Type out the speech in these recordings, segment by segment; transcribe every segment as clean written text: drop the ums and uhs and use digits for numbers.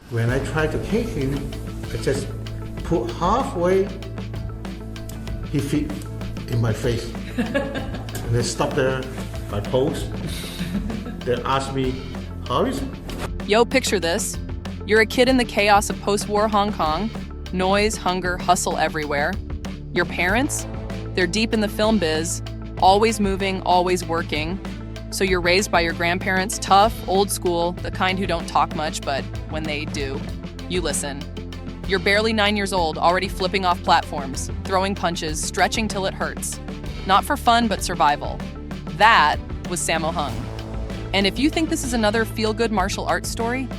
When I try to kick him, I just put halfway his feet in my face. And they stop there, my pose. They ask me, how is it? Yo, picture this. You're a kid in the chaos of post-war Hong Kong. Noise, hunger, hustle everywhere. Your parents? They're deep in the film biz, always moving, always working. So you're raised by your grandparents, tough, old school, the kind who don't talk much, but when they do, you listen. You're barely 9 years old, already flipping off platforms, throwing punches, stretching till it hurts. Not for fun, but survival. That was Sammo Hung. And if you think this is another feel-good martial arts story,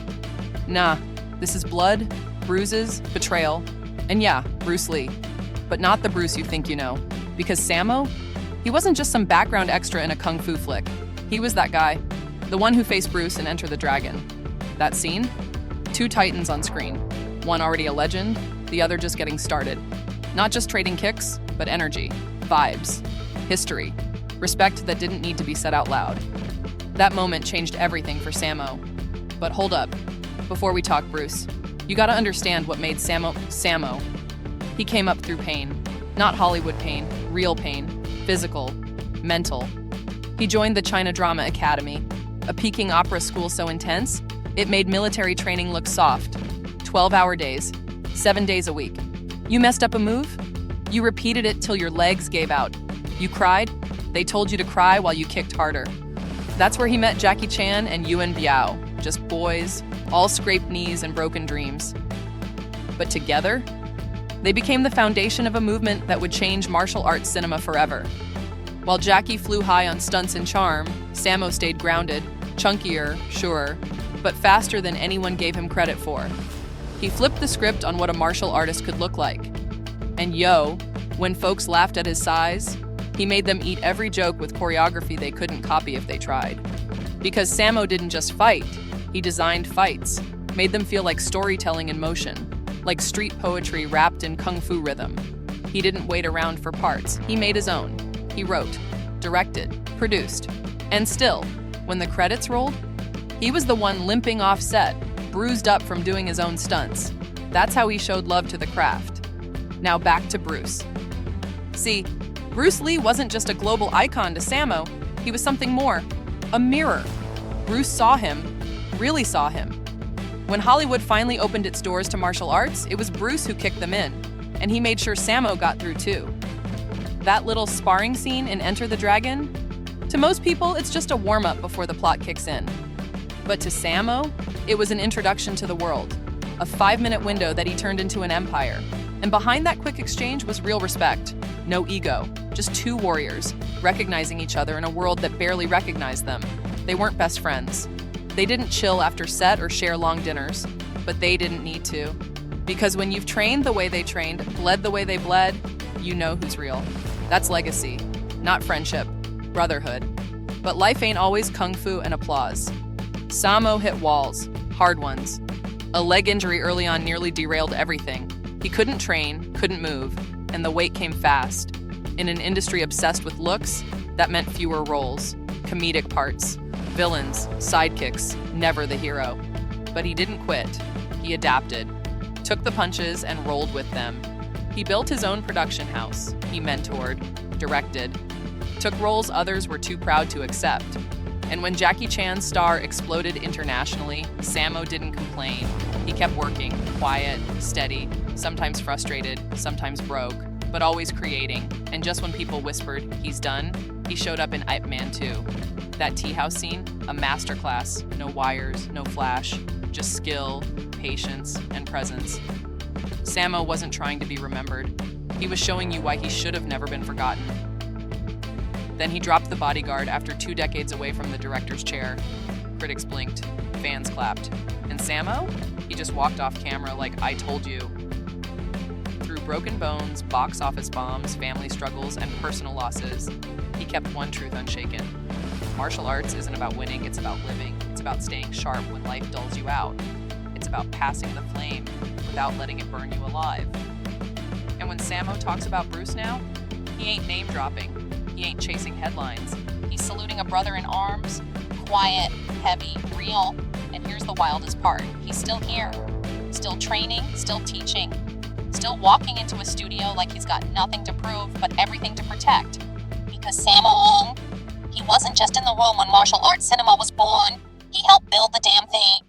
nah, this is blood, bruises, betrayal, and yeah, Bruce Lee. But not the Bruce you think you know. Because Sammo, he wasn't just some background extra in a kung fu flick. He was that guy, the one who faced Bruce in Enter the Dragon. That scene? 2 titans on screen. One already a legend, the other just getting started. Not just trading kicks, but energy, vibes, history, respect that didn't need to be said out loud. That moment changed everything for Sammo. But hold up, before we talk Bruce, you gotta understand what made Sammo Sammo. He came up through pain. Not Hollywood pain, real pain, physical, mental. He joined the China Drama Academy, a Peking opera school so intense, it made military training look soft. 12-hour days, 7 days a week. You messed up a move? You repeated it till your legs gave out. You cried? They told you to cry while you kicked harder. That's where he met Jackie Chan and Yuan Biao, just boys, all scraped knees and broken dreams. But together, they became the foundation of a movement that would change martial arts cinema forever. While Jackie flew high on stunts and charm, Sammo stayed grounded, chunkier, sure, but faster than anyone gave him credit for. He flipped the script on what a martial artist could look like. And yo, when folks laughed at his size, he made them eat every joke with choreography they couldn't copy if they tried. Because Sammo didn't just fight, he designed fights, made them feel like storytelling in motion, like street poetry wrapped in kung fu rhythm. He didn't wait around for parts, he made his own. He wrote, directed, produced, and still, when the credits rolled, he was the one limping off set, bruised up from doing his own stunts. That's how he showed love to the craft. Now back to Bruce. See, Bruce Lee wasn't just a global icon to Sammo, he was something more, a mirror. Bruce saw him, really saw him. When Hollywood finally opened its doors to martial arts, it was Bruce who kicked them in, and he made sure Sammo got through too. That little sparring scene in Enter the Dragon? To most people, it's just a warm-up before the plot kicks in. But to Sammo, it was an introduction to the world, a 5-minute window that he turned into an empire. And behind that quick exchange was real respect, no ego, just 2 warriors, recognizing each other in a world that barely recognized them. They weren't best friends. They didn't chill after set or share long dinners, but they didn't need to. Because when you've trained the way they trained, bled the way they bled, you know who's real. That's legacy, not friendship, brotherhood. But life ain't always kung fu and applause. Sammo hit walls, hard ones. A leg injury early on nearly derailed everything. He couldn't train, couldn't move, and the weight came fast. In an industry obsessed with looks, that meant fewer roles, comedic parts, villains, sidekicks, never the hero. But he didn't quit. He adapted, took the punches and rolled with them. He built his own production house. He mentored, directed, took roles others were too proud to accept. And when Jackie Chan's star exploded internationally, Sammo didn't complain. He kept working, quiet, steady, sometimes frustrated, sometimes broke, but always creating. And just when people whispered, he's done, he showed up in Ip Man 2. That tea house scene, a masterclass, no wires, no flash, just skill, patience, and presence. Sammo wasn't trying to be remembered. He was showing you why he should have never been forgotten. Then he dropped the bodyguard after 2 decades away from the director's chair. Critics blinked, fans clapped. And Sammo? He just walked off camera like, I told you. Through broken bones, box office bombs, family struggles, and personal losses, he kept one truth unshaken. Martial arts isn't about winning, it's about living. It's about staying sharp when life dulls you out. It's about passing the flame without letting it burn you alive. And when Sammo talks about Bruce now, he ain't name-dropping. He ain't chasing headlines. He's saluting a brother in arms, quiet, heavy, real, and here's the wildest part. He's still here. Still training, still teaching. Still walking into a studio like he's got nothing to prove, but everything to protect. Because Sammo, he wasn't just in the room when martial arts cinema was born. He helped build the damn thing.